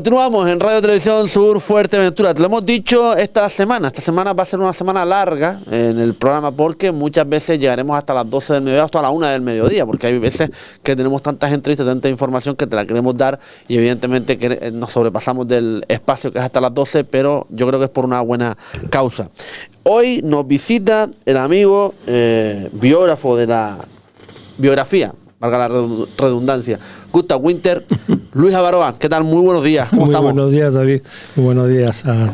Continuamos en Radio Televisión Sur Fuerteventura. Te lo hemos dicho esta semana va a ser una semana larga en el programa porque muchas veces llegaremos hasta las 12 del mediodía, hasta la 1 del mediodía, porque hay veces que tenemos tantas entrevistas, tanta información que te la queremos dar y evidentemente que nos sobrepasamos del espacio que es hasta las 12, pero yo creo que es por una buena causa. Hoy nos visita el amigo biógrafo de la biografía, valga la redundancia, Gustav Winter, Luis Abaroa. ¿Qué tal? Muy buenos días. ¿Cómo estamos? Muy buenos días, David. Muy buenos días a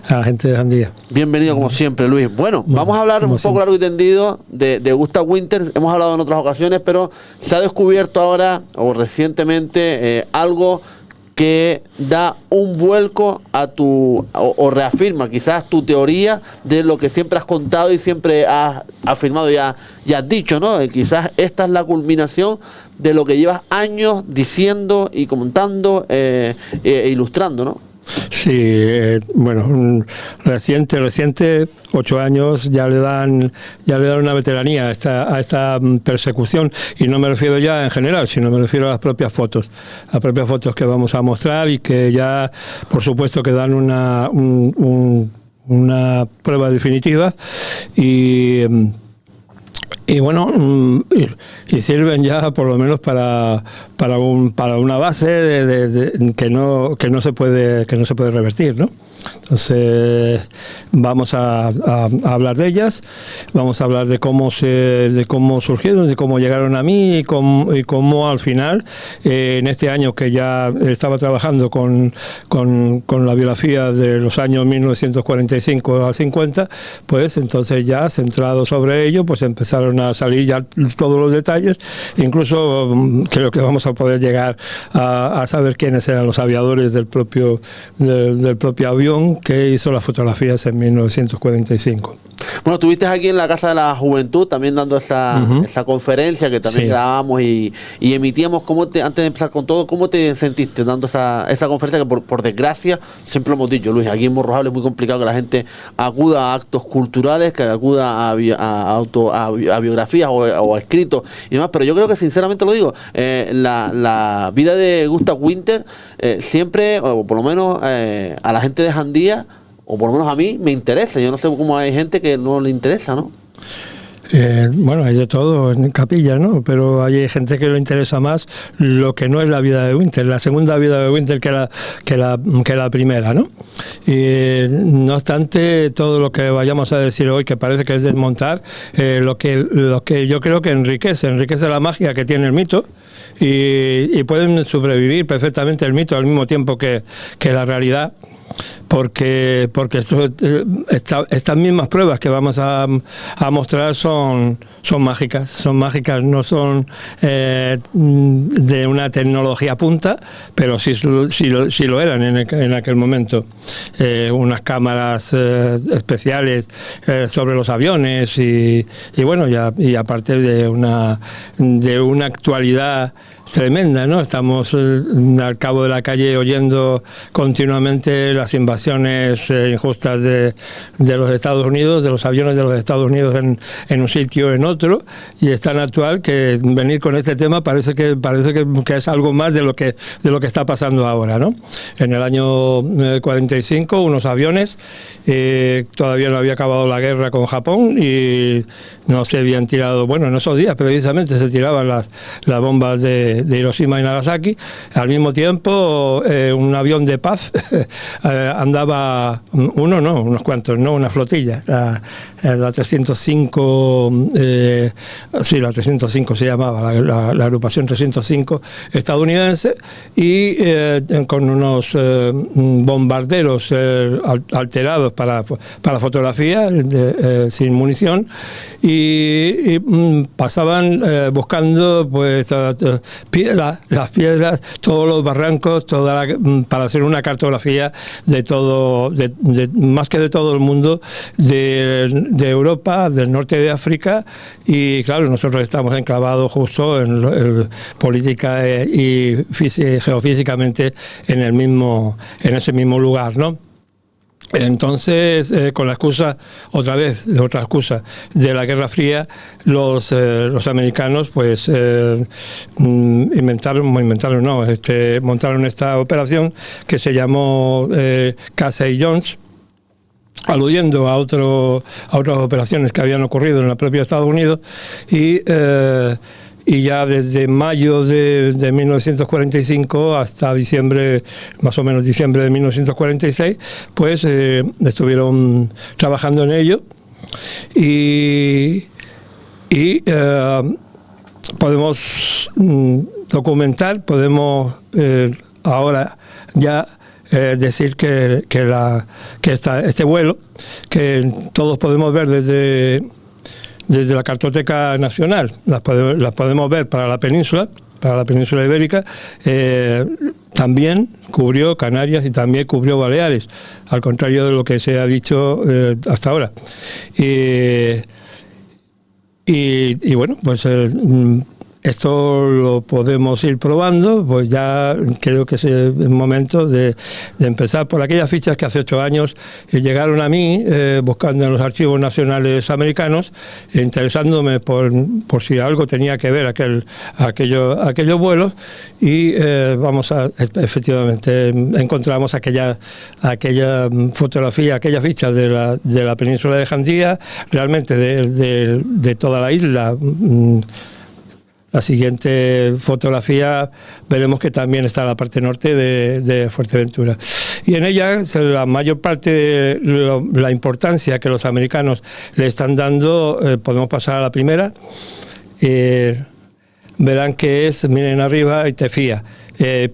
la gente de Jandía. Bienvenido como siempre, Luis. Bueno, vamos a hablar un poco largo y tendido de Gustav Winter. Hemos hablado en otras ocasiones, pero se ha descubierto ahora o recientemente algo que da un vuelco a o reafirma quizás tu teoría de lo que siempre has contado y siempre has afirmado y has dicho, ¿no? Quizás esta es la culminación de lo que llevas años diciendo y comentando e ilustrando, ¿no? Sí, bueno, reciente, 8 años ya le dan una veteranía a esta persecución, y no me refiero ya en general, sino me refiero a las propias fotos que vamos a mostrar y que ya, por supuesto, que dan una prueba definitiva y bueno, y sirven ya por lo menos para una base que no se puede revertir, ¿no? Entonces vamos a hablar de ellas, vamos a hablar de cómo surgieron, de cómo llegaron a mí y cómo al final, en este año que ya estaba trabajando con la biografía de los años 1945 al 50, pues entonces ya centrado sobre ello, pues empezaron a salir ya todos los detalles. Incluso creo que vamos a poder llegar a saber quiénes eran los aviadores del propio avión que hizo las fotografías en 1945. Bueno, estuviste aquí en la Casa de la Juventud también dando esa conferencia que también grabamos y emitíamos. Antes de empezar con todo, ¿cómo te sentiste dando esa conferencia que por desgracia, siempre lo hemos dicho, Luis, aquí en Morrojable es muy complicado que la gente acuda a actos culturales, que acuda a biografías o a escritos y demás, pero yo creo que sinceramente lo digo, la vida de Gustav Winter siempre, o por lo menos a la gente de Jandía, o por lo menos a mí, me interesa. Yo no sé cómo hay gente que no le interesa, ¿no? Bueno, hay de todo en Capilla, ¿no? Pero hay gente que le interesa más lo que no es la vida de Winter, la segunda vida de Winter que la primera, ¿no? Y no obstante, todo lo que vayamos a decir hoy, que parece que es desmontar, lo que yo creo que enriquece la magia que tiene el mito, y pueden sobrevivir perfectamente el mito al mismo tiempo que la realidad. Porque estas mismas pruebas que vamos a mostrar son mágicas, no son de una tecnología punta, pero sí lo eran en aquel momento. Unas cámaras especiales sobre los aviones y bueno, y aparte de una actualidad tremenda, ¿no? Estamos al cabo de la calle oyendo continuamente las invasiones injustas de los Estados Unidos, de los aviones de los Estados Unidos en un sitio o en otro, y es tan actual que venir con este tema parece que es algo más de lo que está pasando ahora, ¿no? En el año 45, unos aviones, todavía no había acabado la guerra con Japón y no se habían tirado, bueno, en esos días precisamente se tiraban las bombas de Hiroshima y Nagasaki. Al mismo tiempo, un avión de paz andaba, unos cuantos, no, una flotilla, la 305, la 305 se llamaba, la agrupación 305 estadounidense, y con unos bombarderos alterados para fotografía, sin munición, y pasaban buscando pues las piedras, todos los barrancos, para hacer una cartografía de todo, más que de todo el mundo, de Europa, del norte de África, y claro, nosotros estamos enclavados justo en política y geofísicamente en ese mismo lugar, ¿no? Entonces, con la excusa, otra excusa de la Guerra Fría, los americanos pues montaron esta operación que se llamó Casey Jones, aludiendo a otras operaciones que habían ocurrido en el propio Estados Unidos, y ya desde mayo de 1945 hasta diciembre, más o menos diciembre de 1946, pues estuvieron trabajando en ello y podemos documentar, podemos ahora ya decir que este vuelo, que todos podemos ver desde la Cartoteca Nacional, las podemos ver para la península ibérica, también cubrió Canarias y también cubrió Baleares, al contrario de lo que se ha dicho hasta ahora. Y bueno, pues esto lo podemos ir probando, pues ya creo que es el momento de empezar por aquellas fichas que hace 8 años llegaron a mí, buscando en los archivos nacionales americanos, interesándome por si algo tenía que ver aquellos vuelos, y efectivamente encontramos aquella fotografía, aquella ficha de la península de Jandía, realmente de toda la isla. La siguiente fotografía veremos que también está la parte norte de Fuerteventura. Y en ella la mayor parte de la importancia que los americanos le están dando, podemos pasar a la primera. Verán que miren arriba y Tefía.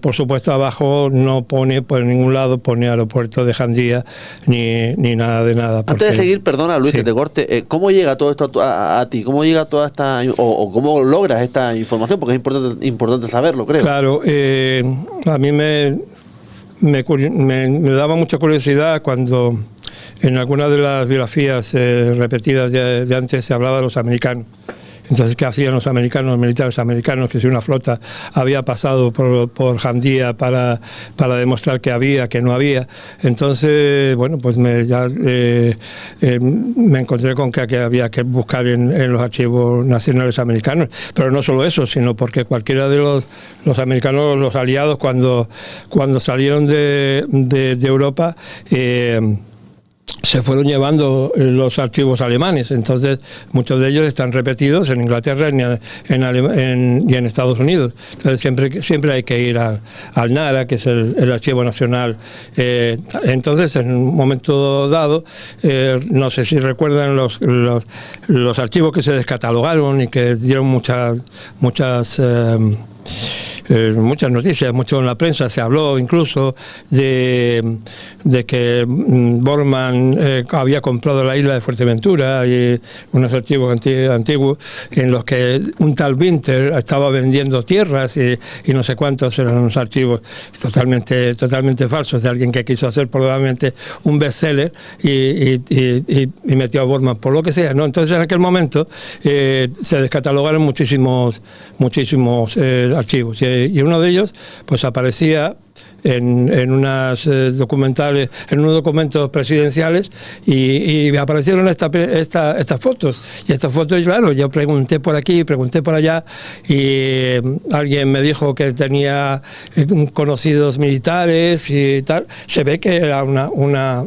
Por supuesto, abajo no pone, por ningún lado pone aeropuerto de Jandía ni nada de nada. Antes de seguir, perdona Luis, que te corte, ¿cómo llega todo esto a ti? ¿Cómo llega toda esta, o cómo logras esta información? Porque es importante saberlo, creo. Claro, a mí me daba mucha curiosidad cuando en algunas de las biografías repetidas de antes se hablaba de los americanos. Entonces, ¿qué hacían los americanos, los militares americanos? Que si una flota había pasado por Jandía para demostrar que no había. Entonces, bueno, pues me encontré con que había que buscar en los archivos nacionales americanos. Pero no solo eso, sino porque cualquiera de los americanos, los aliados, cuando salieron de Europa, se fueron llevando los archivos alemanes. Entonces muchos de ellos están repetidos en Inglaterra y en Estados Unidos. Entonces siempre hay que ir al NARA, que es el Archivo Nacional. Entonces, en un momento dado, no sé si recuerdan los archivos que se descatalogaron y que dieron muchas noticias, mucho en la prensa, se habló incluso de que Bormann había comprado la isla de Fuerteventura, y unos archivos antiguos en los que un tal Winter estaba vendiendo tierras y no sé cuántos eran unos archivos totalmente falsos de alguien que quiso hacer probablemente un bestseller y metió a Bormann por lo que sea, ¿no? Entonces en aquel momento se descatalogaron muchísimos archivos, y uno de ellos pues aparecía en unos documentos presidenciales, y aparecieron estas fotos. Y estas fotos, claro, yo pregunté por aquí, pregunté por allá, y alguien me dijo que tenía conocidos militares y tal. Se ve que era una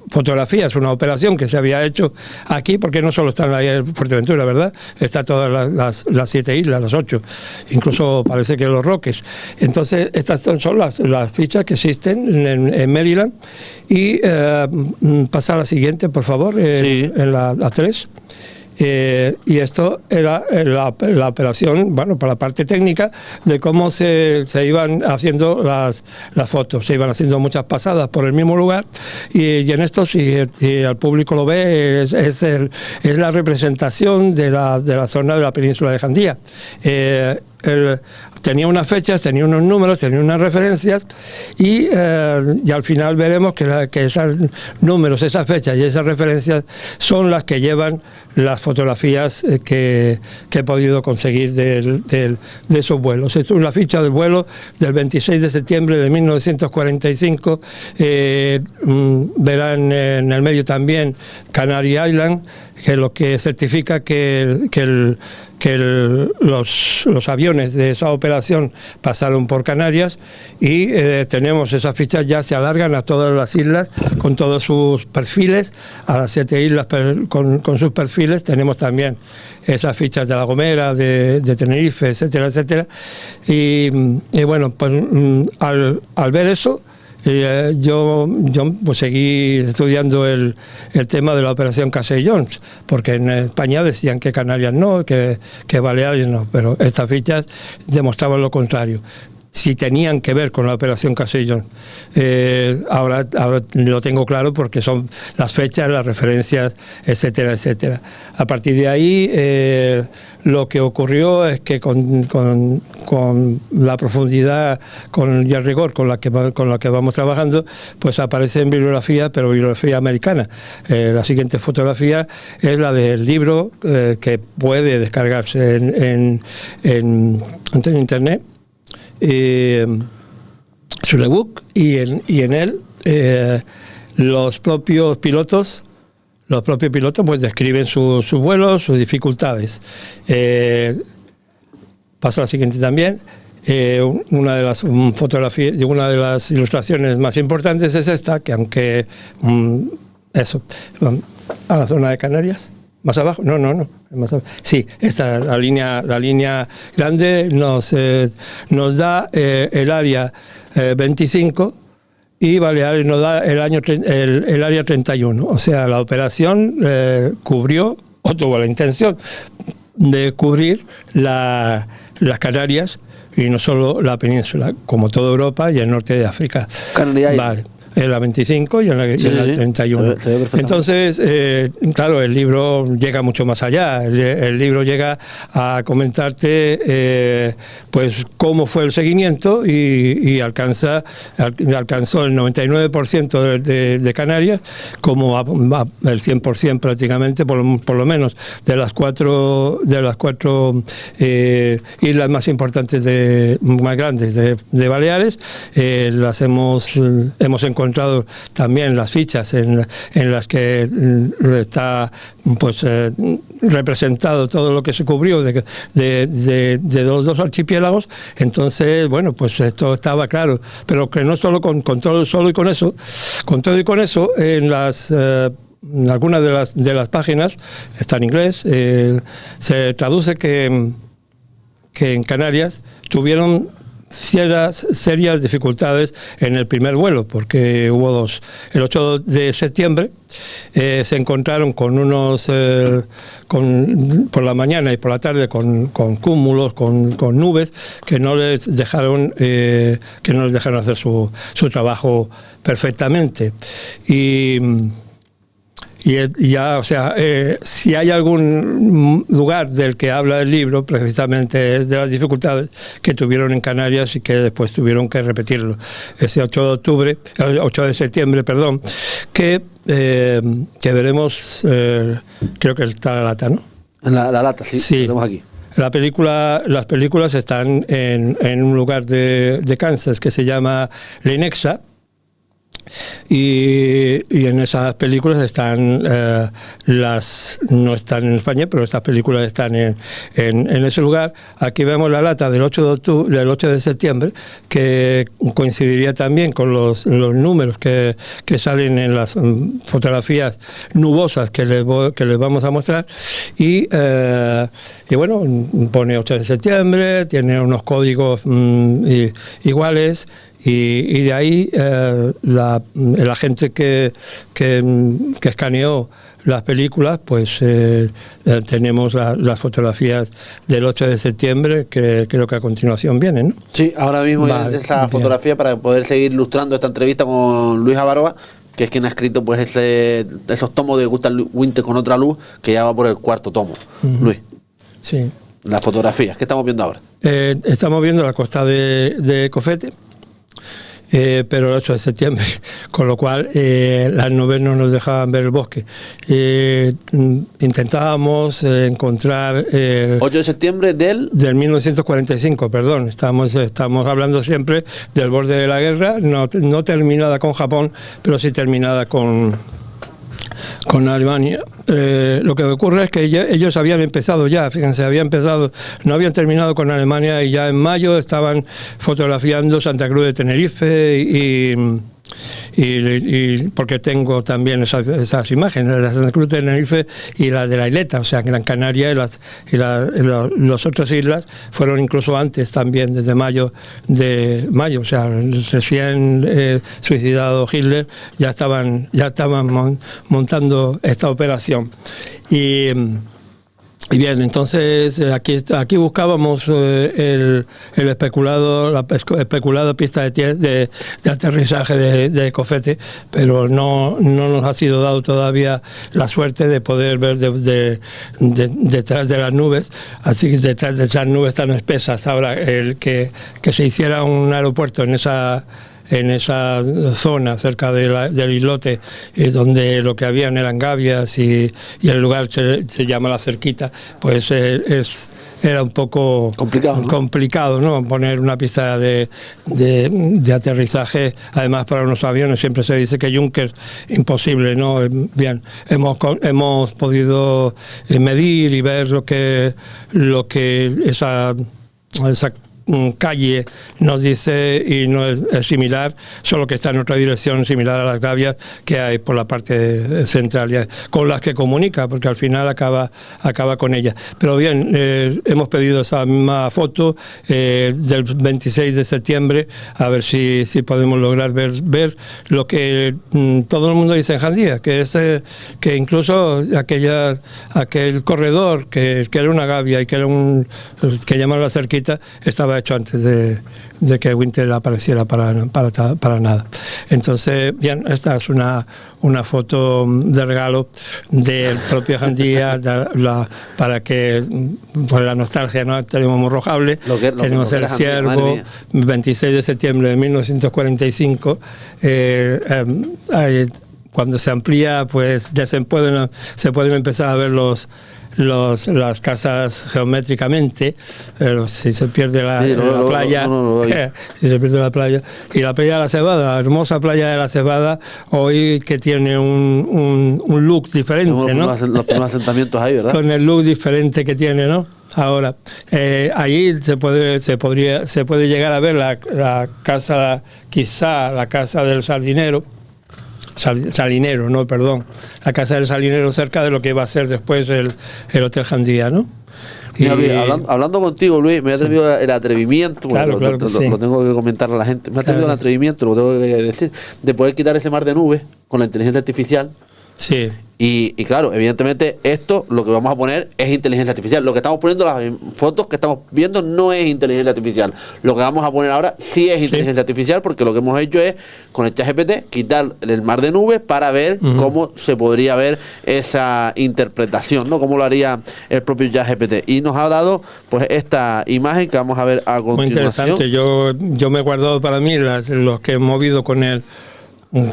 fotografías, una operación que se había hecho aquí, porque no solo está en la isla de Fuerteventura, ¿verdad? Está todas las 7 islas, las 8, incluso parece que los Roques. Entonces, estas son las fichas que existen en Maryland. Y pasa a la siguiente, por favor, sí. En la 3. Y esto era la operación, bueno, para la parte técnica de cómo se iban haciendo las fotos. Se iban haciendo muchas pasadas por el mismo lugar, y en esto, si al público lo ve, es la representación de la zona de la península de Jandía. tenía unas fechas, tenía unos números, tenía unas referencias y al final veremos que esos números, esas fechas y esas referencias son las que llevan las fotografías que he podido conseguir de esos vuelos. Esto es una ficha del vuelo del 26 de septiembre de 1945. Verán en el medio también Canary Island, que lo que certifica que los aviones de esa operación pasaron por Canarias, y tenemos esas fichas, ya se alargan a todas las islas con todos sus perfiles, a las 7 islas con sus perfiles. Tenemos también esas fichas de La Gomera, de Tenerife, etcétera, etcétera. Y bueno, pues al ver eso, yo pues seguí estudiando el tema de la operación Casey-Jones, porque en España decían que Canarias no, que Baleares no, pero estas fichas demostraban lo contrario. Si tenían que ver con la operación Casey-Jones. Ahora lo tengo claro porque son las fechas, las referencias, etcétera, etcétera. A partir de ahí, lo que ocurrió es que con la profundidad y el rigor con la que vamos trabajando, pues aparece en bibliografía, pero bibliografía americana. La siguiente fotografía es la del libro que puede descargarse en internet. Su ebook, y en él los propios pilotos pues describen sus vuelos, sus dificultades. Paso a la siguiente también. Una de las fotografías, una de las ilustraciones más importantes es esta, que aunque a la zona de Canarias. ¿Más abajo? No. Más abajo. Sí, esta, la línea grande nos da el área 25, y Baleares nos da el área 31. O sea, la operación cubrió, o tuvo la intención de cubrir las Canarias, y no solo la península, como toda Europa y el norte de África. Canarias. Vale. En la 25 y en la 31. Entonces, claro, el libro llega mucho más allá. El libro llega a comentarte pues cómo fue el seguimiento, y alcanzó el 99% de Canarias, como el 100% prácticamente, por lo menos, de las cuatro islas más importantes, más grandes de Baleares. Las hemos encontrado también las fichas en las que está pues representado todo lo que se cubrió de los dos archipiélagos. Entonces, bueno, pues esto estaba claro, pero que no solo con todo y con eso, en algunas de las páginas está en inglés, se traduce que en Canarias tuvieron serias dificultades en el primer vuelo, porque hubo dos. El 8 de septiembre se encontraron con unos por la mañana y por la tarde con cúmulos, con nubes que no les dejaron hacer su trabajo perfectamente. Y ya, o sea, si hay algún lugar del que habla el libro, precisamente es de las dificultades que tuvieron en Canarias y que después tuvieron que repetirlo. Ese 8 de septiembre, que veremos, creo que está la lata, ¿no? La lata, sí, lo vemos aquí. Las películas están en un lugar de Kansas que se llama Lenexa. Y en esas películas están no están en España, pero estas películas están en ese lugar. Aquí vemos la lata del 8 de septiembre, que coincidiría también con los números que salen en las fotografías nubosas que les vamos a mostrar. Y bueno, pone 8 de septiembre, tiene unos códigos iguales. Y de ahí la gente que escaneó las películas, pues tenemos las fotografías del 8 de septiembre, que creo que a continuación vienen, ¿no? Sí, ahora mismo esa fotografía para poder seguir ilustrando esta entrevista con Luis Abaroa, que es quien ha escrito pues esos tomos de Gustav Winter con otra luz, que ya va por el 4º tomo. Uh-huh. Luis. Sí. las fotografías? ¿Qué estamos viendo ahora? Estamos viendo la costa de Cofete, pero el 8 de septiembre, con lo cual las nubes no nos dejaban ver el bosque. Intentábamos encontrar... 8 de septiembre del 1945, perdón. Estamos hablando siempre del borde de la guerra, no terminada con Japón, pero sí terminada con Alemania. Lo que ocurre es que ellos habían empezado ya, fíjense, no habían terminado con Alemania y ya en mayo estaban fotografiando Santa Cruz de Tenerife y porque tengo también esas imágenes, la de Santa Cruz de Tenerife y la de la Isleta, o sea, Gran Canaria y las otras islas fueron incluso antes también, desde mayo, o sea, recién suicidado Hitler, ya estaban montando esta operación. Y bien, entonces aquí buscábamos la especulada pista de aterrizaje de Cofete, pero no nos ha sido dado todavía la suerte de poder ver detrás de las nubes, así que detrás de esas nubes tan espesas. Ahora, que se hiciera un aeropuerto en esa zona cerca del islote, donde lo que habían eran gavias y el lugar se llama La Cerquita, pues era un poco complicado, ¿no? Poner una pista de aterrizaje, además para unos aviones siempre se dice que Junkers imposible, ¿no? Bien, hemos podido medir y ver lo que esa calle nos dice, y no es similar, solo que está en otra dirección, similar a las gavias que hay por la parte central, con las que comunica, porque al final acaba con ella. Pero bien, hemos pedido esa misma foto del 26 de septiembre, a ver si podemos lograr ver lo que todo el mundo dice en Jandía, que es que incluso aquel corredor que era una gavia y que que llamaban La Cerquita, estaba hecho antes de que Winter apareciera para nada. Entonces, bien, esta es una foto de regalo del propio Jandía, para que, por la nostalgia, ¿no? Tenemos Morrojable, tenemos El Ciervo, 26 de septiembre de 1945, cuando se amplía, pues ya se pueden empezar a ver las casas geométricamente, pero si se pierde la playa, si se pierde la playa, y la playa de la Cebada, la hermosa playa de la Cebada, hoy que tiene un look diferente, ¿no? Los primeros asentamientos ahí, ¿verdad? Con el look diferente que tiene, ¿no? Ahora, allí se puede llegar a ver la casa, quizá la casa del sardinero, Salinero, no, perdón, la casa del Salinero, cerca de lo que va a ser después el Hotel Jandía, ¿no? Mira, Luis, hablando contigo, Luis, me ha atrevido el atrevimiento, claro, lo tengo que comentar a la gente, me ha atrevido el atrevimiento, lo tengo que decir, de poder quitar ese mar de nubes con la inteligencia artificial. Sí. Y claro, evidentemente esto lo que vamos a poner es inteligencia artificial. Lo que estamos poniendo, las fotos que estamos viendo, no es inteligencia artificial. Lo que vamos a poner ahora sí es inteligencia artificial, porque lo que hemos hecho es, con el ChatGPT, quitar el mar de nubes para ver cómo se podría ver esa interpretación, ¿no? Cómo lo haría el propio ChatGPT. Y nos ha dado pues esta imagen que vamos a ver a continuación. Muy interesante. Yo me he guardado para mí los que he movido con él,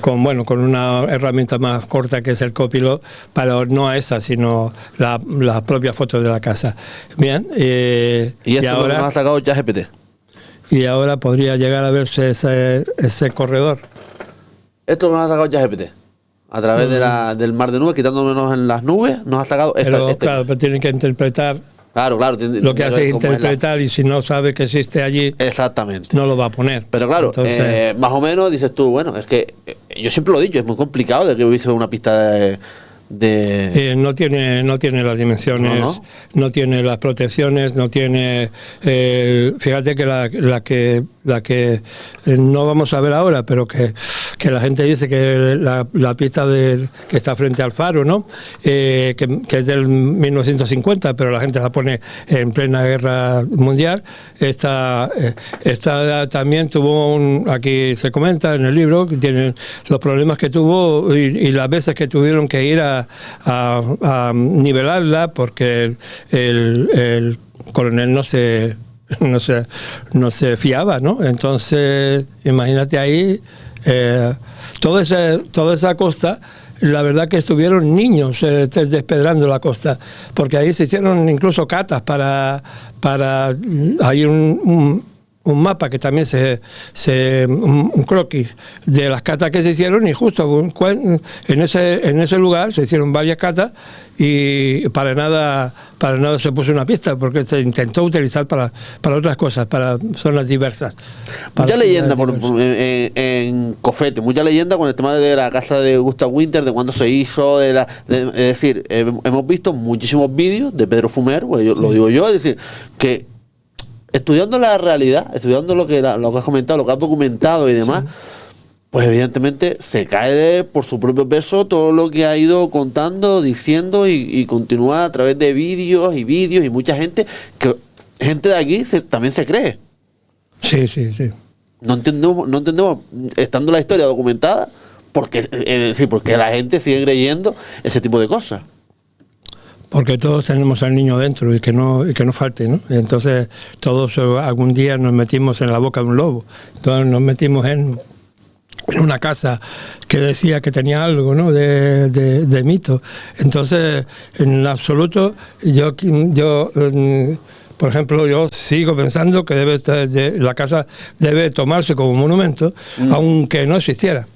con una herramienta más corta, que es el Copilot, pero no a esa, sino las propias fotos de la casa. Bien, y esto ahora nos ha sacado ChatGPT. Y ahora podría llegar a verse ese corredor. Esto nos ha sacado ChatGPT. A través del mar de nubes, quitándonos en las nubes, nos ha sacado Claro, pero tienen que interpretar. Claro. Lo que hace es interpretar, y si no sabe que existe allí, exactamente, no lo va a poner. Pero claro, entonces, más o menos dices tú, bueno, es que yo siempre lo he dicho, es muy complicado de que hubiese una pista no tiene las dimensiones, no tiene las protecciones, no tiene... fíjate que la que no vamos a ver ahora, pero que la gente dice que la pista que está frente al faro, ¿no? Que es del 1950, pero la gente la pone en plena guerra mundial. Esta también tuvo aquí se comenta en el libro, que tiene los problemas que tuvo y las veces que tuvieron que ir a nivelarla, porque coronel no se fiaba, ¿no? Entonces, imagínate ahí, toda esa costa, la verdad que estuvieron niños despedrando la costa, porque ahí se hicieron incluso catas para hay un mapa que también un croquis de las catas que se hicieron, y justo en ese lugar se hicieron varias catas, y para nada se puso una pista, porque se intentó utilizar para otras cosas, para zonas diversas. Mucha leyenda en Cofete, mucha leyenda con el tema de la casa de Gustav Winter, de cuándo se hizo, es decir, hemos visto muchísimos vídeos de Pedro Fumer, pues lo digo yo, es decir, que estudiando la realidad, estudiando lo que has comentado, lo que has documentado y demás, pues evidentemente se cae por su propio peso todo lo que ha ido contando, diciendo y continúa a través de vídeos y mucha gente de aquí también se cree. Sí. No entendemos, estando la historia documentada, porque la gente sigue creyendo ese tipo de cosas. Porque todos tenemos al niño dentro y que no falte, ¿no? Entonces todos algún día nos metimos en la boca de un lobo, todos nos metimos en una casa que decía que tenía algo, ¿no?, de mito. Entonces, en absoluto, yo por ejemplo, yo sigo pensando que la casa debe tomarse como monumento, aunque no existiera.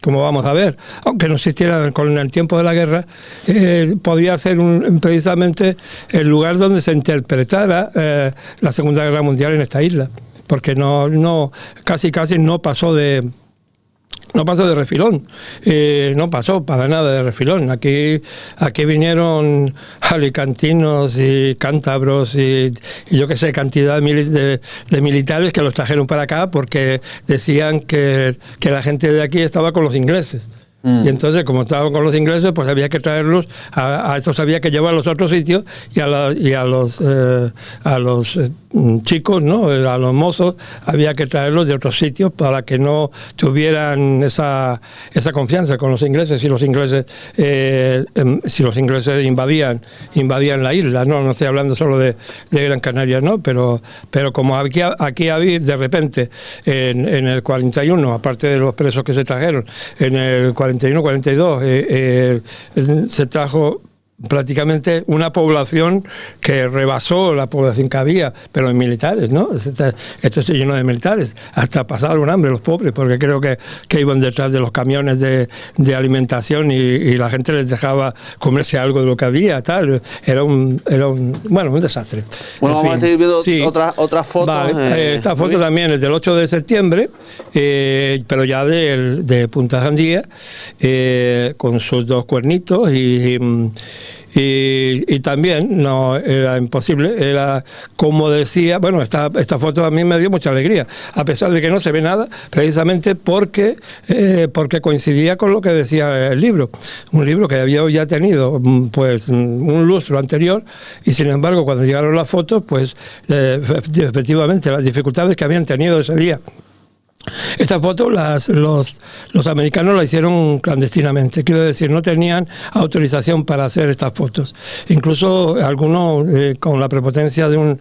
Como vamos a ver, aunque no existiera con el tiempo de la guerra, podía ser precisamente el lugar donde se interpretara la Segunda Guerra Mundial en esta isla, porque casi no pasó de refilón, no pasó para nada de refilón. Aquí vinieron alicantinos y cántabros y yo qué sé, cantidad de militares que los trajeron para acá porque decían que la gente de aquí estaba con los ingleses. Y entonces, como estaban con los ingleses, pues había que traerlos, a estos había que llevarlos a otros sitios, y a los chicos, ¿no?, a los mozos, había que traerlos de otros sitios para que no tuvieran esa confianza con los ingleses. Si los ingleses invadían la isla, no estoy hablando solo de Gran Canaria, ¿no? Pero como aquí había de repente en el 41, aparte de los presos que se trajeron, en el 41-42 se trajo prácticamente una población que rebasó la población que había, pero en militares, ¿no? Esto se llenó de militares, hasta pasaron hambre los pobres, porque creo que iban detrás de los camiones de alimentación y la gente les dejaba comerse algo de lo que había, tal. Era un desastre. Bueno, vamos a seguir viendo otras fotos. Vale, esta foto también es del 8 de septiembre, pero ya de Punta Jandía, con sus dos cuernitos y también no era imposible, era como decía, bueno, esta foto a mí me dio mucha alegría, a pesar de que no se ve nada, precisamente porque coincidía con lo que decía el libro, un libro que había ya tenido pues un lustro anterior, y sin embargo cuando llegaron las fotos, pues efectivamente las dificultades que habían tenido ese día. Estas fotos los americanos las hicieron clandestinamente, quiero decir, no tenían autorización para hacer estas fotos. Incluso algunos, con la prepotencia de un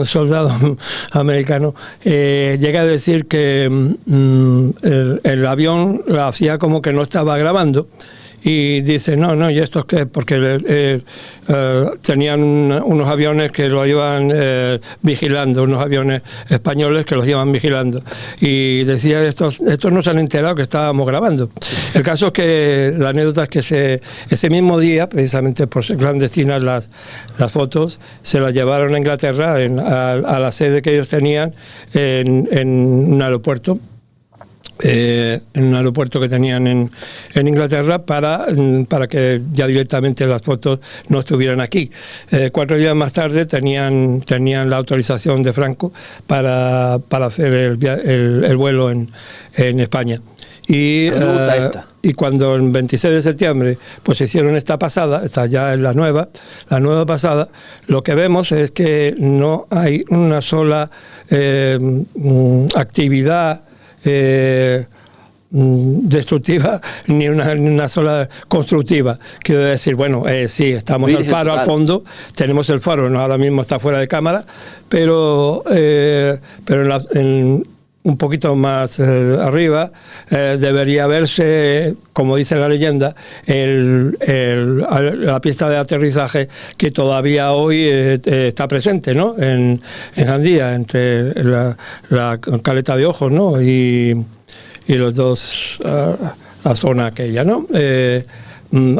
soldado americano, llega a decir que el avión lo hacía como que no estaba grabando. Y dice, no, ¿y esto es qué? Porque tenían unos aviones que lo iban vigilando, unos aviones españoles que los iban vigilando. Y decía, estos no se han enterado que estábamos grabando. El caso es que la anécdota es que ese mismo día, precisamente por ser clandestinas las fotos, se las llevaron a Inglaterra, a la sede que ellos tenían en un aeropuerto. En un aeropuerto que tenían en Inglaterra para que ya directamente las fotos no estuvieran aquí. 4 días más tarde tenían la autorización de Franco para hacer el vuelo en España. Y cuando el 26 de septiembre pues hicieron esta ya es la nueva pasada, lo que vemos es que no hay una sola actividad destructiva ni una sola constructiva. Quiero decir, bueno, sí, estamos al faro al fondo, tenemos el faro, ahora mismo está fuera de cámara, pero un poquito más arriba debería verse, como dice la leyenda, la pista de aterrizaje que todavía hoy está presente, ¿no? en Jandía, entre la caleta de Ojos, ¿no? y los dos, la zona aquella, ¿no?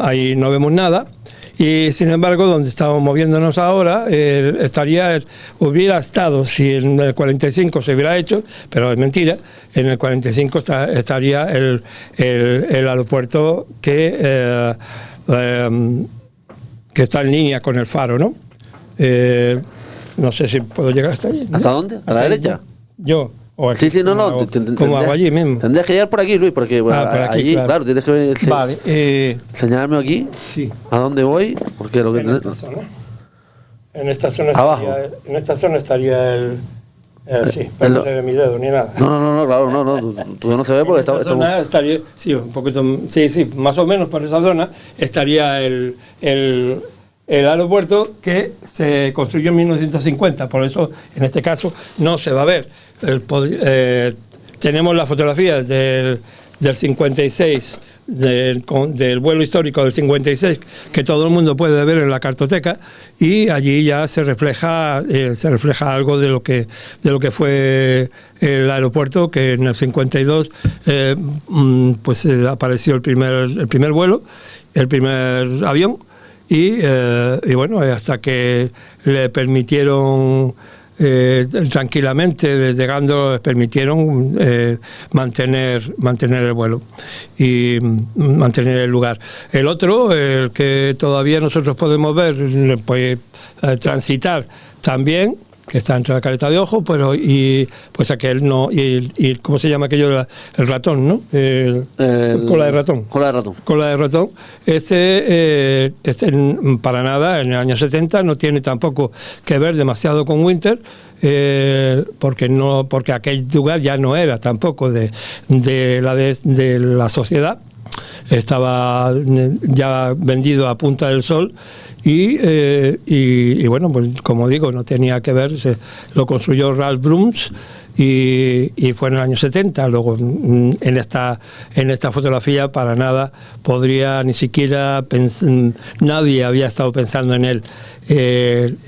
Ahí no vemos nada. Y sin embargo, donde estamos moviéndonos ahora, hubiera estado, si en el 45 se hubiera hecho, pero es mentira, en el 45 estaría el aeropuerto que está en línea con el faro, ¿no? No sé si puedo llegar hasta allí, ¿no? ¿Hasta dónde? ¿A la derecha? Yo. Sí, no. Como hago allí mismo. Tendrías que llegar por aquí, Luis, porque bueno, por aquí, allí, claro, tienes que venir. Vale. Señalarme aquí. Sí. ¿A dónde voy? Porque lo que En esta zona abajo. En esta zona estaría el sí, pero no se ve mi dedo ni nada. No, claro, no. Tú no se ve porque esta zona estaría, sí, un poquito, sí, más o menos por esa zona estaría el aeropuerto que se construyó en 1950, por eso en este caso no se va a ver. Tenemos las fotografías del 56, del vuelo histórico del 56, que todo el mundo puede ver en la cartoteca, y allí ya se refleja algo de lo que fue el aeropuerto, que en el 52 apareció el primer vuelo, el primer avión, y bueno, hasta que le permitieron tranquilamente, llegando, permitieron mantener el vuelo y mantener el lugar. El otro, el que todavía nosotros podemos ver, pues transitar también, que está entre la caleta de Ojo, pero pues aquel no, y ¿cómo se llama aquello? El ratón, ¿no? Cola de ratón. Cola de ratón. Este para nada, en el año 70 no tiene tampoco que ver demasiado con Winter, porque aquel lugar ya no era tampoco de la sociedad. Estaba ya vendido a Punta del Sol y bueno, pues como digo, no tenía que ver, lo construyó Ralph Bruns y fue en el año 70. Luego en esta fotografía para nada podría ni siquiera nadie había estado pensando en él,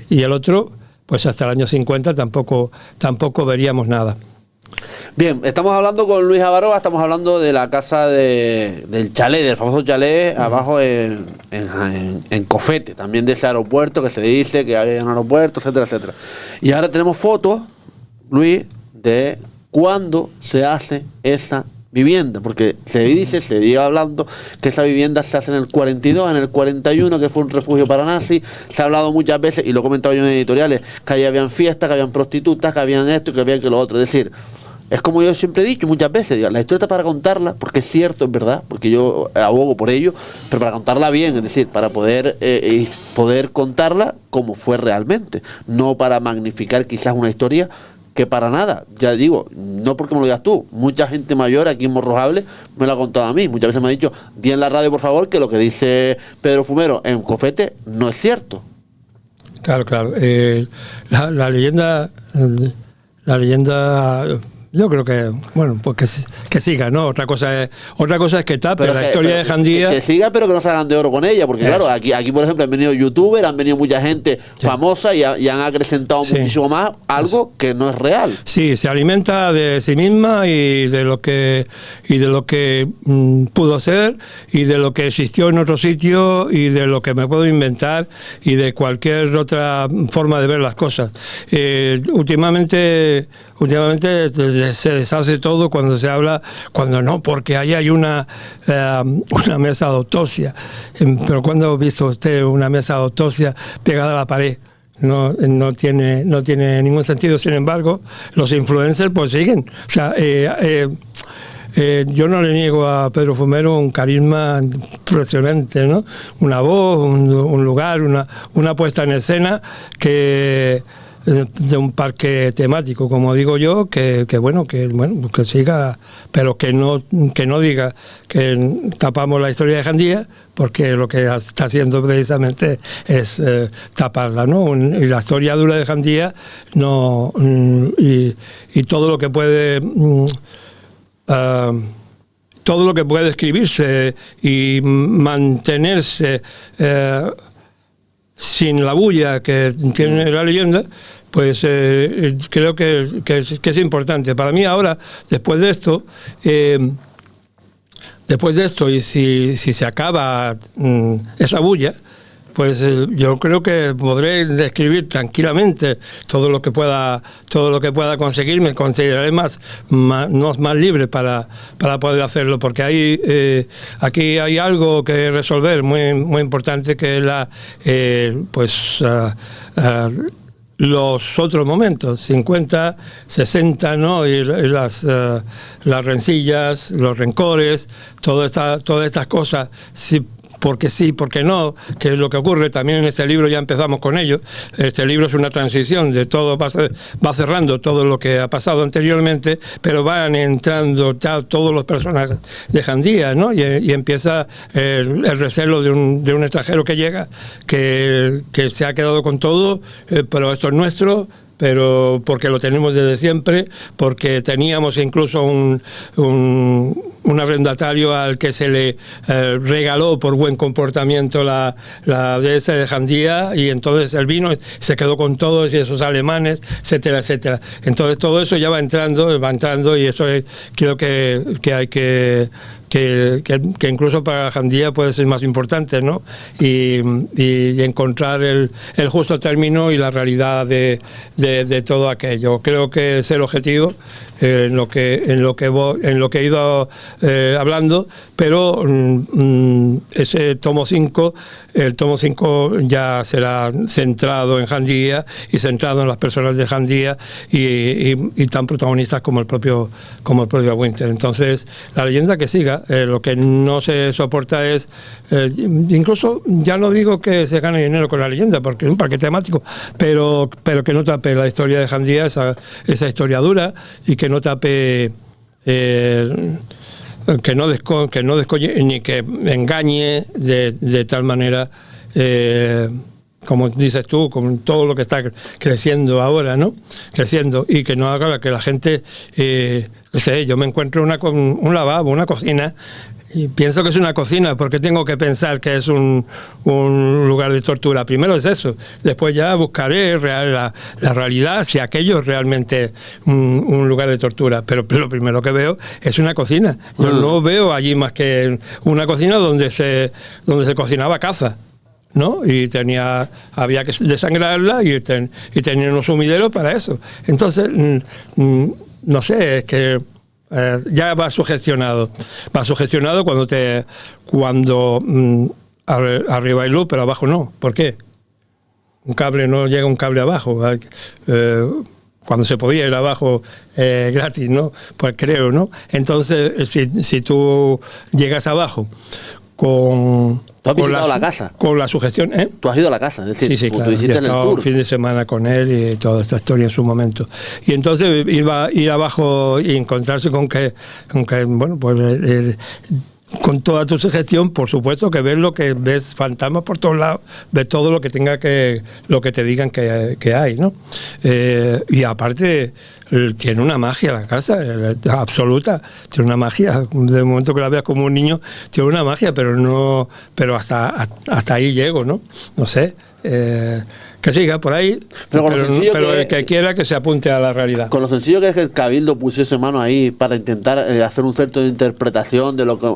y el otro pues hasta el año 50 tampoco veríamos nada. Bien, estamos hablando con Luis Abaroa, estamos hablando de la casa del chalet, del famoso chalet abajo en Cofete, también de ese aeropuerto que se dice que había un aeropuerto, etcétera, etcétera. Y ahora tenemos fotos, Luis, de cuándo se hace esa vivienda, porque se sigue hablando que esa vivienda se hace en el 42, en el 41, que fue un refugio para nazis. Se ha hablado muchas veces, y lo he comentado yo en editoriales, que ahí habían fiestas, que habían prostitutas, que habían esto, que habían que lo otro. Es decir, es como yo siempre he dicho muchas veces, la historia está para contarla, porque es cierto, es verdad, porque yo abogo por ello, pero para contarla bien, es decir, para poder contarla como fue realmente, no para magnificar quizás una historia que para nada, ya digo, no porque me lo digas tú, mucha gente mayor aquí en Morrojable me lo ha contado a mí, muchas veces me ha dicho, di en la radio por favor que lo que dice Pedro Fumero en Cofete no es cierto. Claro, la leyenda, yo creo que, bueno, pues que siga, ¿no? Otra cosa es que tape la historia de Jandía. Que siga, pero que no se hagan de oro con ella, porque claro, aquí por ejemplo han venido youtubers, han venido mucha gente famosa y han acrecentado muchísimo más algo que no es real. Sí, se alimenta de sí misma y de lo que pudo ser y de lo que existió en otro sitio y de lo que me puedo inventar y de cualquier otra forma de ver las cosas. Últimamente se deshace todo cuando se habla, porque ahí hay una mesa de autopsia. Pero ¿cuándo ha visto usted una mesa de autopsia pegada a la pared? No tiene ningún sentido. Sin embargo, los influencers pues siguen. O sea, yo no le niego a Pedro Fumero un carisma impresionante, ¿no? Una voz, un lugar, una puesta en escena que de un parque temático, como digo yo, que siga, pero que no diga que tapamos la historia de Jandía, porque lo que está haciendo precisamente es taparla, ¿no? Y la historia dura de Jandía no, y todo lo que puede todo lo que puede escribirse y mantenerse sin la bulla que tiene la leyenda, pues creo que es importante. Para mí ahora, después de esto, y si se acaba esa bulla, pues yo creo que podré describir tranquilamente todo lo que pueda conseguir. Me consideraré más libre para poder hacerlo, porque aquí hay algo que resolver muy importante, que es los otros momentos, 50, 60, ¿no? Y las rencillas, los rencores, todas estas cosas. Porque sí, porque no, que es lo que ocurre también en este libro. Ya empezamos con ello. Este libro es una transición de todo, va cerrando todo lo que ha pasado anteriormente, pero van entrando ya todos los personajes de Jandía, ¿no? Y empieza el recelo de un extranjero que llega, que se ha quedado con todo, pero esto es nuestro, pero porque lo tenemos desde siempre, porque teníamos incluso un arrendatario al que se le regaló por buen comportamiento la dehesa de Jandía, y entonces él vino, se quedó con todos y esos alemanes, etcétera, etcétera. Entonces todo eso ya va entrando, y eso creo que hay que incluso para Jandía puede ser más importante, ¿no? Y encontrar el justo término y la realidad de todo aquello. Creo que es el objetivo en lo que he ido hablando, pero ese tomo 5, el tomo 5 ya será centrado en Jandía y centrado en las personas de Jandía y tan protagonistas como el propio Winter. Entonces, la leyenda que siga. Lo que no se soporta es, incluso ya no digo que se gane dinero con la leyenda, porque es un parque temático, pero que no tape la historia de Jandía, esa historia dura, y que no tape, que no descolle, ni que engañe de tal manera, como dices tú, con todo lo que está creciendo ahora, ¿no? Creciendo, y que no haga que la gente, yo me encuentro un lavabo, una cocina, y pienso que es una cocina, porque tengo que pensar que es un lugar de tortura. Primero es eso, después ya buscaré la realidad, si aquello es realmente un lugar de tortura. Pero lo primero que veo es una cocina. Yo no veo allí más que una cocina donde se cocinaba caza, ¿no? Y había que desangrarla y tenía unos sumideros para eso. Entonces, no sé, es que ya va sugestionado cuando arriba hay luz, pero abajo no. ¿Por qué? No llega un cable abajo. Cuando se podía ir abajo gratis, ¿no? Pues creo, ¿no? Entonces, si tú llegas abajo ¿Tú has visitado la casa? Con la sugestión, ¿eh? ¿Tú has ido a la casa? Es decir, sí, tú claro. hiciste el tour. Un fin de semana con él y toda esta historia en su momento. Y entonces ir abajo y encontrarse con que bueno, pues con toda tu sugestión, por supuesto que ves fantasmas por todos lados, ves todo lo que te digan que hay, ¿no? Y aparte tiene una magia la casa, absoluta, tiene una magia. De momento que la veas como un niño, tiene una magia, pero hasta ahí llego, ¿no? No sé. Que siga por ahí, pero el que quiera que se apunte a la realidad. Con lo sencillo que es que el Cabildo pusiese mano ahí para intentar hacer un cierto de interpretación de lo que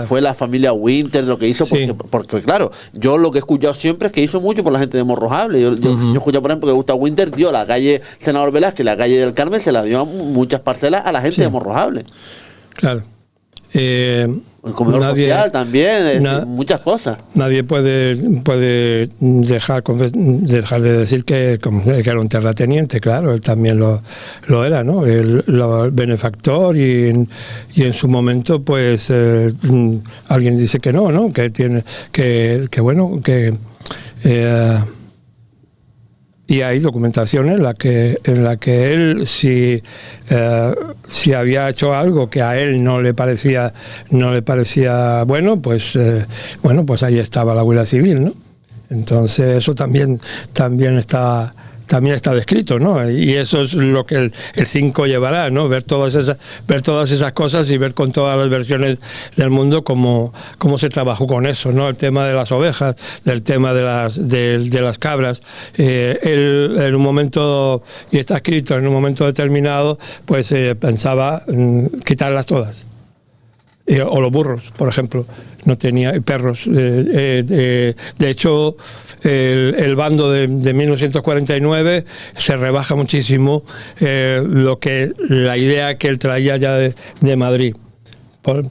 fue la familia Winter, de lo que hizo, porque claro, yo lo que he escuchado siempre es que hizo mucho por la gente de Morrojable. Yo he escuchado, por ejemplo, que Gustavo Winter dio la calle Senador Velázquez, la calle del Carmen, se la dio a muchas parcelas a la gente de Morrojable. Claro. El comedor social también, muchas cosas. Nadie puede dejar de decir que era un terrateniente, claro, él también lo era, ¿no? El benefactor y en su momento, pues, alguien dice que no, ¿no? Que tiene, que bueno, que... y hay documentación en la que él, si había hecho algo que a él no le parecía bueno, pues ahí estaba la huelga civil, ¿no? Entonces eso también está descrito, ¿no? Y eso es lo que el 5 llevará, ¿no? Ver todas esas cosas y ver con todas las versiones del mundo cómo se trabajó con eso, ¿no? El tema de las ovejas, del tema de las cabras. Él en un momento, y está escrito, en un momento determinado, pues pensaba quitarlas todas. O los burros, por ejemplo, no tenía perros. De hecho, el bando de 1949 se rebaja muchísimo la idea que él traía ya de Madrid.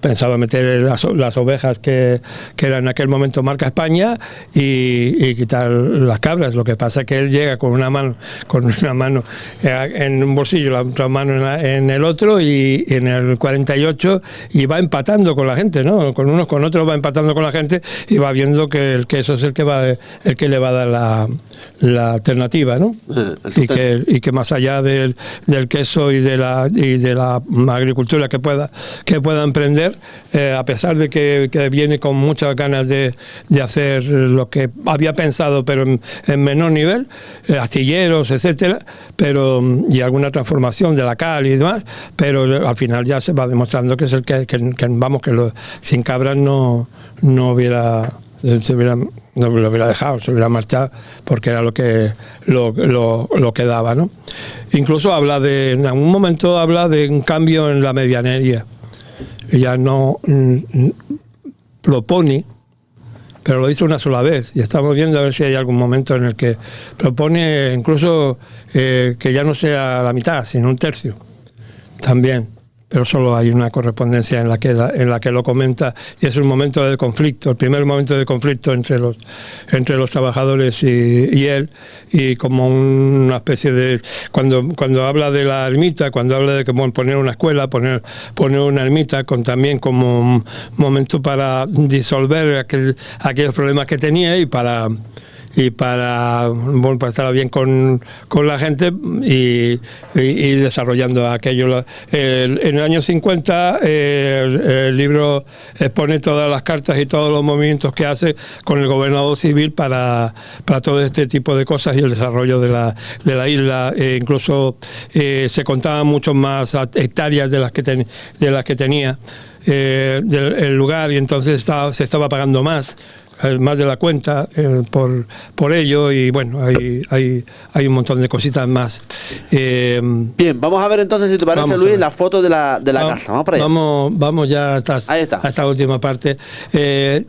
Pensaba meter las ovejas que eran en aquel momento marca España y quitar las cabras. Lo que pasa es que él llega con una mano en un bolsillo, la otra mano en el otro, y en el 48 y va empatando con la gente, ¿no? Con unos con otros va empatando con la gente y va viendo que el queso es el que le va a dar la alternativa, ¿no? Y que más allá del queso y de la agricultura que pueda emprender, a pesar de que viene con muchas ganas de hacer lo que había pensado, pero en menor nivel, astilleros, etcétera, y alguna transformación de la cal y demás, pero al final ya se va demostrando que es el que sin cabras no lo hubiera dejado, se hubiera marchado, porque era lo que daba, ¿no? Incluso en algún momento habla de un cambio en la medianería. Ella no propone, pero lo hizo una sola vez, y estamos viendo a ver si hay algún momento en el que propone incluso que ya no sea la mitad, sino un tercio también. Pero solo hay una correspondencia en la que lo comenta, y es un momento de conflicto, el primer momento de conflicto entre los trabajadores y él, y como una especie de cuando habla de la ermita, cuando habla de que poner una escuela, poner una ermita, también como un momento para disolver aquellos problemas que tenía y para estar bien con la gente y desarrollando aquello. En el año 50 el libro expone todas las cartas y todos los movimientos que hace con el gobernador civil para todo este tipo de cosas y el desarrollo de la isla. Incluso se contaban mucho más hectáreas de las que tenía el lugar, y entonces se estaba pagando más de la cuenta por ello, y bueno, hay un montón de cositas más. Bien, vamos a ver entonces, si te parece, Luis, la foto de la casa. Vamos para allá. Vamos ya a esta última parte.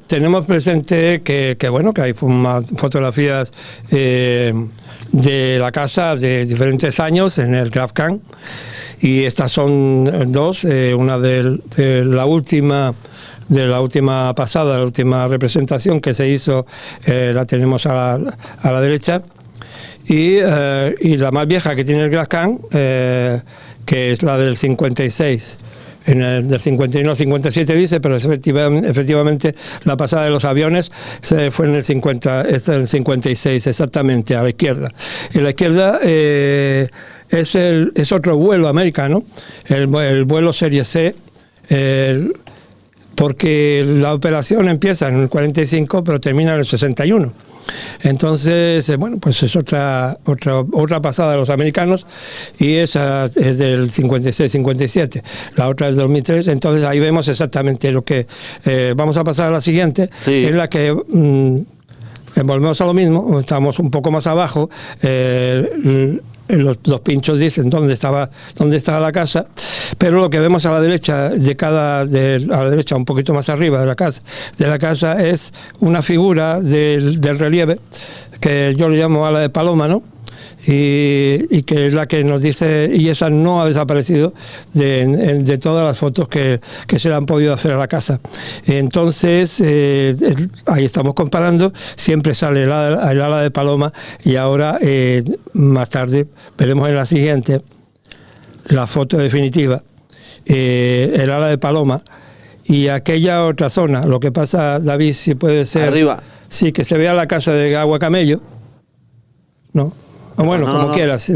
Tenemos presente que hay fotografías de la casa de diferentes años en el Graf Kann, y estas son dos, una de la última pasada, la última representación que se hizo, la tenemos a la derecha, y la más vieja que tiene el Graf Kann, que es la del 56. Del 51 al 57 dice, pero efectivamente la pasada de los aviones fue en el 56, exactamente, a la izquierda. En la izquierda es otro vuelo americano, el vuelo Serie C, porque la operación empieza en el 45 pero termina en el 61. Entonces, pues es otra pasada de los americanos, y esa es del 56-57, la otra es del 2003. Entonces ahí vemos exactamente lo que vamos a pasar a la siguiente, sí, en la que volvemos a lo mismo, estamos un poco más abajo. Los pinchos dicen dónde estaba la casa, pero lo que vemos a la derecha a la derecha, un poquito más arriba de la casa es una figura del relieve que yo le llamo ala de paloma, ¿no? Y que es la que nos dice, y esa no ha desaparecido de todas las fotos que se le han podido hacer a la casa. Entonces, ahí estamos comparando, siempre sale el ala de paloma, y ahora, más tarde, veremos en la siguiente, la foto definitiva, el ala de paloma, y aquella otra zona. Lo que pasa, David, si puede ser... Arriba. Sí, que se vea la casa de Agua Camello, ¿no? Bueno, No.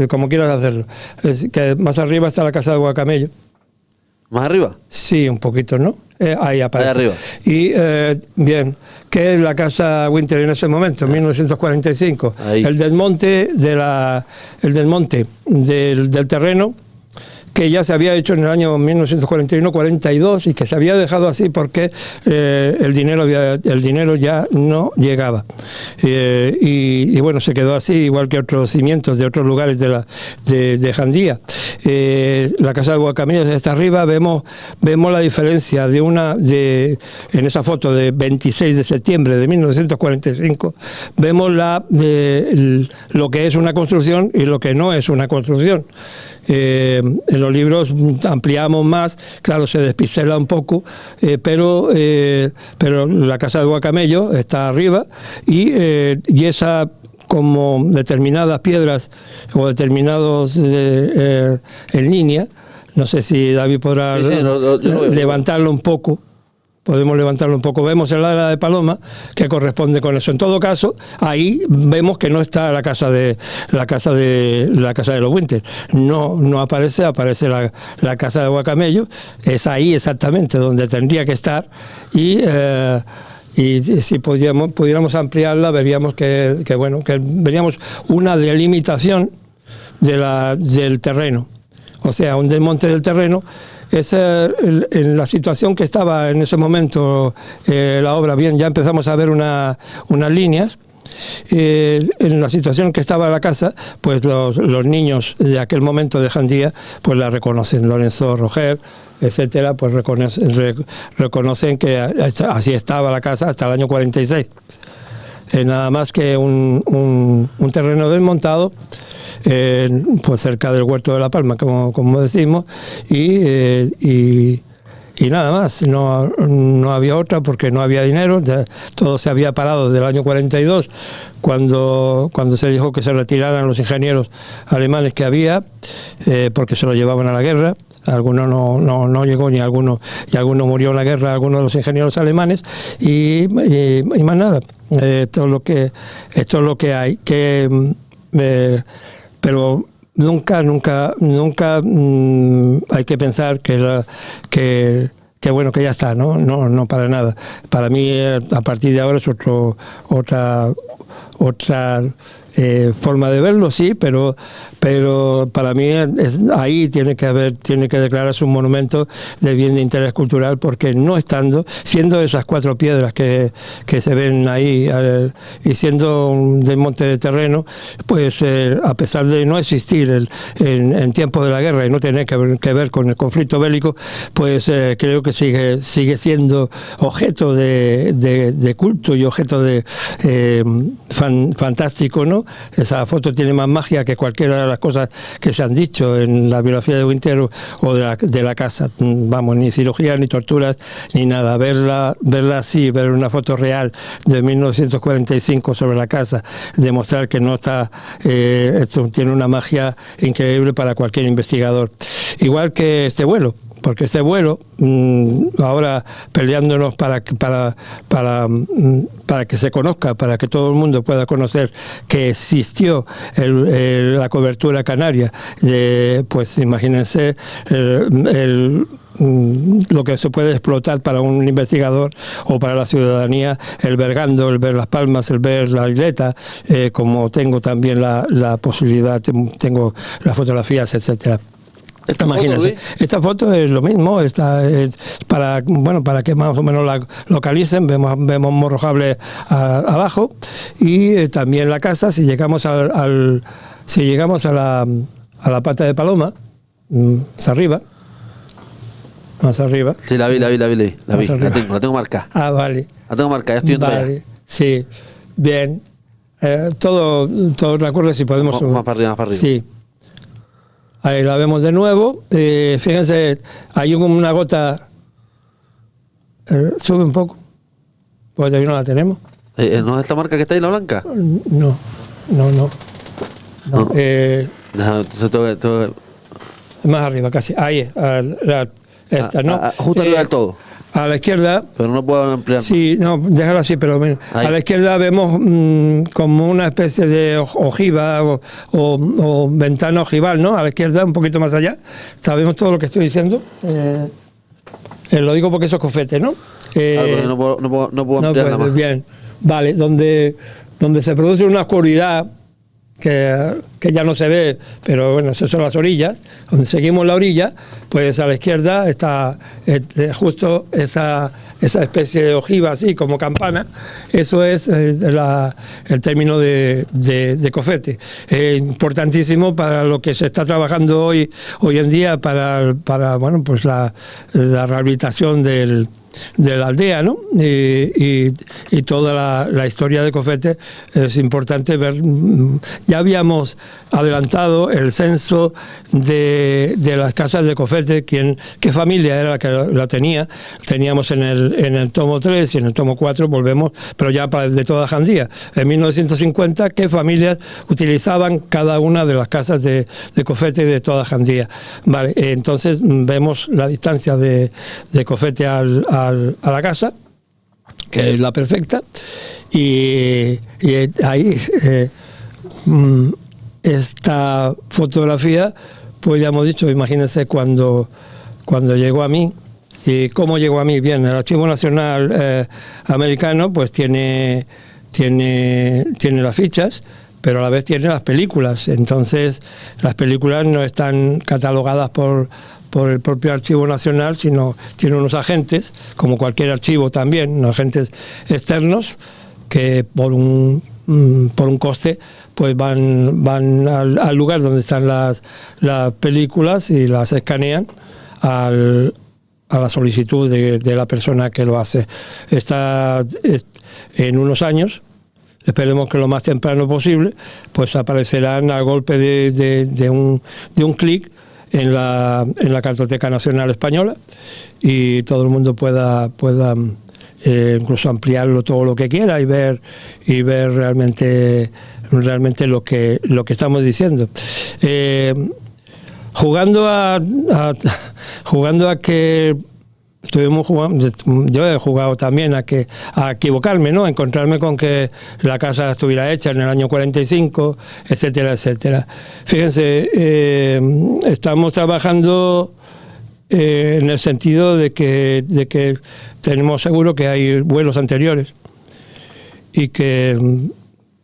como quieras hacerlo. Es que más arriba está la casa de Guacamello. ¿Más arriba? Sí, un poquito, ¿no? Ahí aparece. Ahí arriba. Y, bien, ¿qué es la casa Winter en ese momento? En 1945. Ahí. El desmonte del terreno, que ya se había hecho en el año 1941-42 y que se había dejado así porque el dinero ya no llegaba. Y bueno, se quedó así, igual que otros cimientos de otros lugares de Jandía. La casa de Guacamello está arriba, vemos la diferencia en esa foto de 26 de septiembre de 1945, vemos lo que es una construcción y lo que no es una construcción. En los libros ampliamos más, claro, se despixela un poco, pero la casa de Guacamello está arriba y esa, como determinadas piedras o determinados en línea, no sé si David podrá levantarlo un poco. Podemos levantarlo un poco. Vemos el ala de paloma que corresponde con eso. En todo caso, ahí vemos que no está la casa de los Winter. No aparece la casa de Guacamello. Es ahí exactamente donde tendría que estar y si pudiéramos ampliarla, veríamos que veríamos una delimitación del terreno. O sea, un desmonte del terreno. En la situación que estaba en ese momento la obra, bien, ya empezamos a ver unas líneas. En la situación que estaba la casa, pues los niños de aquel momento de Jandía pues la reconocen. Lorenzo Roger, etcétera, pues reconocen que así estaba la casa hasta el año 46. Nada más que un terreno desmontado, pues cerca del Huerto de la Palma, como decimos, y nada más. No había otra porque no había dinero. Todo se había parado desde el año 42, cuando se dijo que se retiraran los ingenieros alemanes que había, porque se lo llevaban a la guerra. Alguno no llegó, y alguno murió en la guerra, algunos de los ingenieros alemanes, y más nada. Esto es lo que hay, pero nunca hay que pensar que bueno, que ya está, no para nada. Para mí, a partir de ahora es otra forma de verlo, sí, pero para mí ahí tiene que declararse un monumento de bien de interés cultural, porque siendo esas 4 piedras que se ven ahí y siendo un desmonte de terreno, pues a pesar de no existir en tiempos de la guerra y no tener que ver con el conflicto bélico, pues creo que sigue siendo objeto de culto y objeto de fantástico, ¿no? Esa foto tiene más magia que cualquiera de las cosas que se han dicho en la biografía de Winter o de la casa. Vamos, ni cirugía, ni torturas, ni nada. Verla así, ver una foto real de 1945 sobre la casa, demostrar que no está, esto tiene una magia increíble para cualquier investigador. Igual que este vuelo. Porque este vuelo, ahora peleándonos para que se conozca, para que todo el mundo pueda conocer que existió la cobertura canaria, pues imagínense lo que se puede explotar para un investigador o para la ciudadanía, el ver Gando, el ver Las Palmas, el ver la isleta, como tengo también la posibilidad, tengo las fotografías, etcétera. Imagínense, esta foto es lo mismo, es para que más o menos la localicen. Vemos Morrojable abajo, y también la casa. Si llegamos a la pata de paloma, más arriba. Sí, la vi. La tengo marcada. Ah, vale. La tengo marcada, ya estoy yendo allá. Sí, bien. Todo recuerdo si podemos... Más para arriba. Sí. Ahí la vemos de nuevo. Fíjense, hay como una gota. Sube un poco. Pues ahí no la tenemos. ¿No es esta marca que está ahí, la blanca? No. Entonces más arriba, casi. Ahí, esta, ¿no? Justo arriba del todo. a la izquierda... Pero no puedo ampliar. Sí, no, déjalo así, pero a la izquierda vemos como una especie de ojiva o ventana ojival, ¿no? A la izquierda, un poquito más allá. Sabemos todo lo que estoy diciendo. Lo digo porque eso es Cofete, ¿no? Claro, no puedo ampliar nada más. Bien, vale, donde se produce una oscuridad que ya no se ve, pero bueno, esas son las orillas. Donde seguimos la orilla, pues a la izquierda está justo esa especie de ojiva así como campana. Eso es el término de Cofete. Importantísimo para lo que se está trabajando hoy en día para bueno, pues la rehabilitación de la aldea, ¿no? Y toda la historia de Cofete. Es importante ver. Ya habíamos adelantado el censo de las casas de Cofete, qué familia era la que la tenía. Teníamos en el tomo 3 y en el tomo 4 volvemos, pero ya de toda Jandía. En 1950, qué familias utilizaban cada una de las casas de Cofete de toda Jandía. Vale, entonces vemos la distancia de Cofete a la casa, que es la perfecta, y ahí esta fotografía, pues ya hemos dicho, imagínense cuando llegó a mí. ¿Y cómo llegó a mí? Bien, el Archivo Nacional americano pues tiene las fichas, pero a la vez tiene las películas. Entonces las películas no están catalogadas por el propio Archivo Nacional, sino tiene unos agentes, como cualquier archivo también, unos agentes externos que por un coste pues van al lugar donde están las películas y las escanean a la solicitud de la persona que lo hace. Está en unos años, esperemos que lo más temprano posible, pues aparecerán al golpe de un clic en la Cartoteca Nacional Española, y todo el mundo pueda incluso ampliarlo todo lo que quiera y ver realmente lo que estamos diciendo. Jugando a que estuvimos jugando, yo he jugado también a equivocarme, ¿no? A encontrarme con que la casa estuviera hecha en el año 45, etcétera, etcétera. Fíjense, estamos trabajando en el sentido de que tenemos seguro que hay vuelos anteriores y que,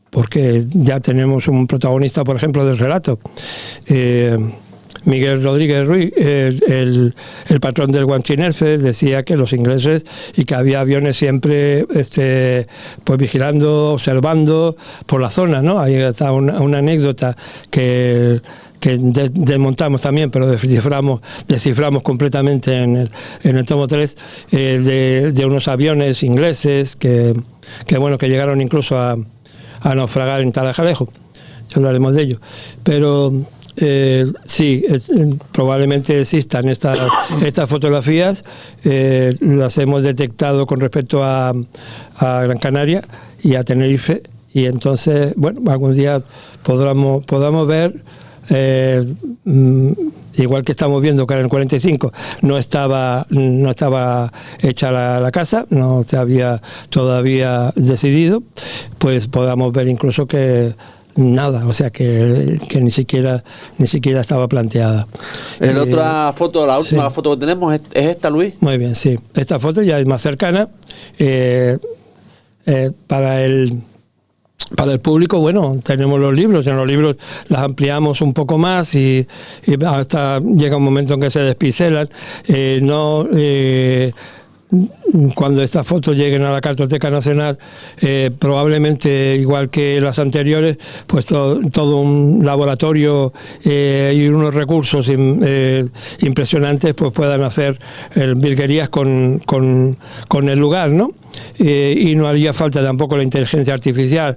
porque ya tenemos un protagonista, por ejemplo, del relato. Miguel Rodríguez Ruiz, el patrón del Guanchinerfe, decía que los ingleses, y que había aviones siempre pues vigilando, observando por la zona, ¿no? Ahí está una anécdota que desmontamos también, pero desciframos completamente en el tomo 3, de unos aviones ingleses que llegaron incluso a naufragar en Tarajalejo. Ya hablaremos de ello. Pero sí, probablemente existan estas fotografías. Las hemos detectado con respecto a Gran Canaria y a Tenerife, y entonces, bueno, algún día podamos ver, igual que estamos viendo que en el 45 no estaba hecha la casa, no se había todavía decidido, pues podamos ver incluso que nada, o sea que ni siquiera estaba planteada. La última foto que tenemos es esta, Luis. Muy bien, sí. Esta foto ya es más cercana. Para el público, bueno, tenemos los libros. En los libros las ampliamos un poco más y hasta llega un momento en que se despicelan. Cuando estas fotos lleguen a la Cartoteca Nacional, probablemente, igual que las anteriores, pues todo un laboratorio y unos recursos impresionantes, pues puedan hacer virguerías con el lugar, ¿no? Y no haría falta tampoco la inteligencia artificial.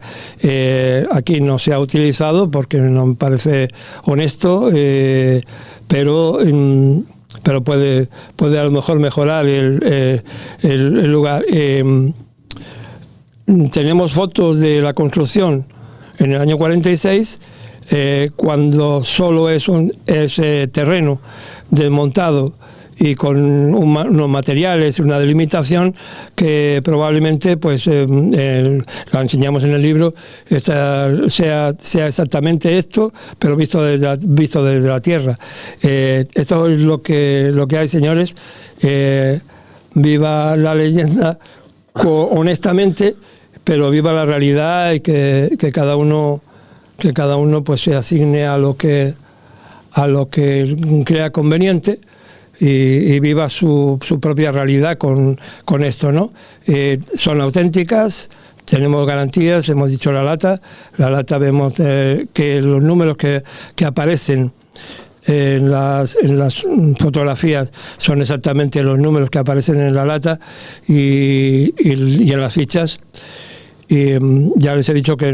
Aquí no se ha utilizado porque no me parece honesto, pero puede a lo mejor mejorar el lugar. Tenemos fotos de la construcción en el año 46, cuando solo es terreno desmontado con unos materiales, una delimitación que probablemente, pues, lo enseñamos en el libro, sea exactamente esto, pero visto desde la tierra. Esto es lo que hay, señores. Viva la leyenda honestamente, pero viva la realidad y que cada uno pues se asigne a lo que crea conveniente y viva su propia realidad con esto, ¿no? Son auténticas, tenemos garantías, hemos dicho la lata vemos que los números que aparecen en las fotografías son exactamente los números que aparecen en la lata y en las fichas. Y ya les he dicho que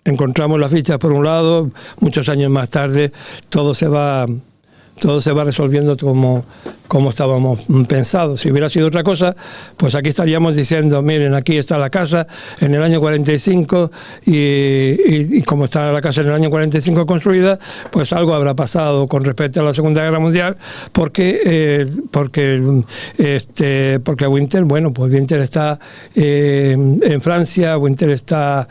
encontramos las fichas por un lado, muchos años más tarde todo se va resolviendo como estábamos pensados. Si hubiera sido otra cosa, pues aquí estaríamos diciendo, miren, aquí está la casa en el año 45 y como está la casa en el año 45 construida, pues algo habrá pasado con respecto a la Segunda Guerra Mundial, porque Winter, bueno, pues Winter está en Francia, Winter está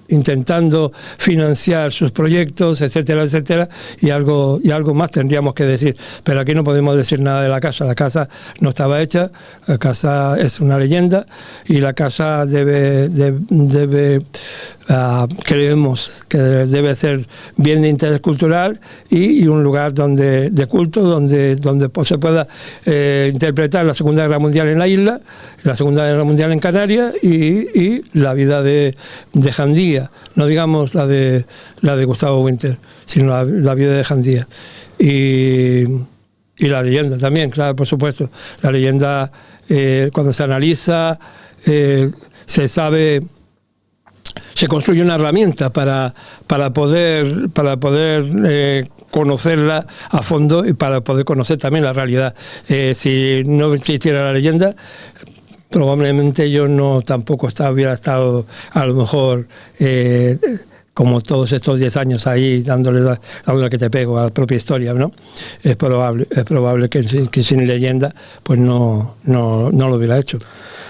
intentando financiar sus proyectos, etcétera, etcétera, y algo más tendríamos que decir. Pero aquí no podemos decir nada de la casa no estaba hecha, la casa es una leyenda y la casa creemos que debe ser bien de interés cultural y un lugar de culto donde se pueda interpretar la Segunda Guerra Mundial en la isla, la Segunda Guerra Mundial en Canarias y la vida de Jandía, no digamos la de Gustavo Winter, sino la vida de Jandía y la leyenda también, claro, por supuesto. La leyenda, cuando se analiza, se sabe, se construye una herramienta para poder conocerla a fondo y para poder conocer también la realidad. Si no existiera la leyenda, probablemente yo tampoco hubiera estado a lo mejor como todos estos 10 años ahí dándole que te pego a la propia historia, ¿no? Es probable que sin leyenda pues no lo hubiera hecho.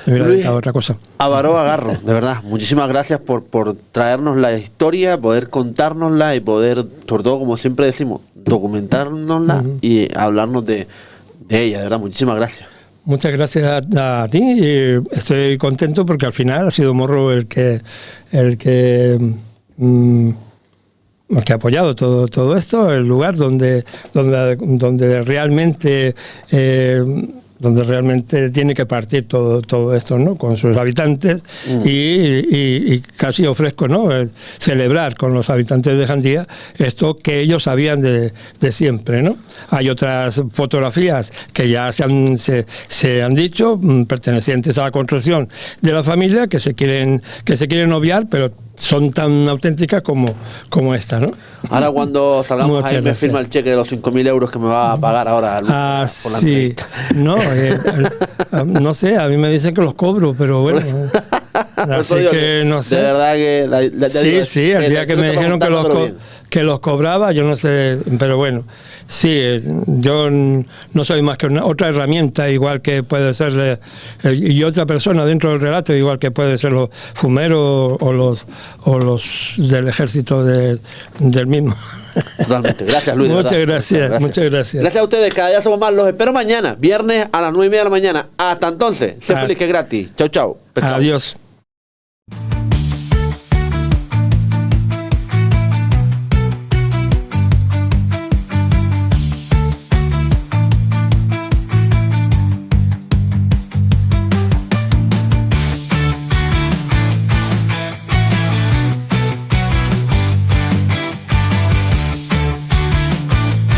Me hubiera dedicado a otra cosa. Abaroa Garro, de verdad, muchísimas gracias por traernos la historia, poder contárnosla y poder, sobre todo, como siempre decimos, documentárnosla y hablarnos de ella, de verdad, muchísimas gracias. Muchas gracias a ti y estoy contento porque al final ha sido Morro el que ha apoyado todo esto, el lugar donde realmente tiene que partir todo esto, ¿no? Con sus habitantes y casi ofrezco, ¿no? Celebrar con los habitantes de Jandía esto que ellos sabían de siempre, ¿no? Hay otras fotografías que ya se han dicho, pertenecientes a la construcción de la familia, que se quieren obviar, pero son tan auténticas como esta, ¿no? Ahora cuando salgamos ahí me firma el cheque de los 5.000 euros que me va a pagar ahora por la entrevista. No, no sé, a mí me dicen que los cobro, pero bueno. Así que no sé. De verdad que... Sí, el día que me dijeron que los cobraba, yo no sé, pero bueno. Sí, yo no soy más que otra herramienta, igual que puede ser y otra persona dentro del relato, igual que puede ser los fumeros o los del ejército del mismo. Totalmente. Gracias, Luis. Muchas gracias. Gracias a ustedes. Cada día somos más. Los espero mañana, viernes a las 9:30 de la mañana. Hasta entonces. Sé feliz que es gratis. Chau, chau. Pescado. Adiós.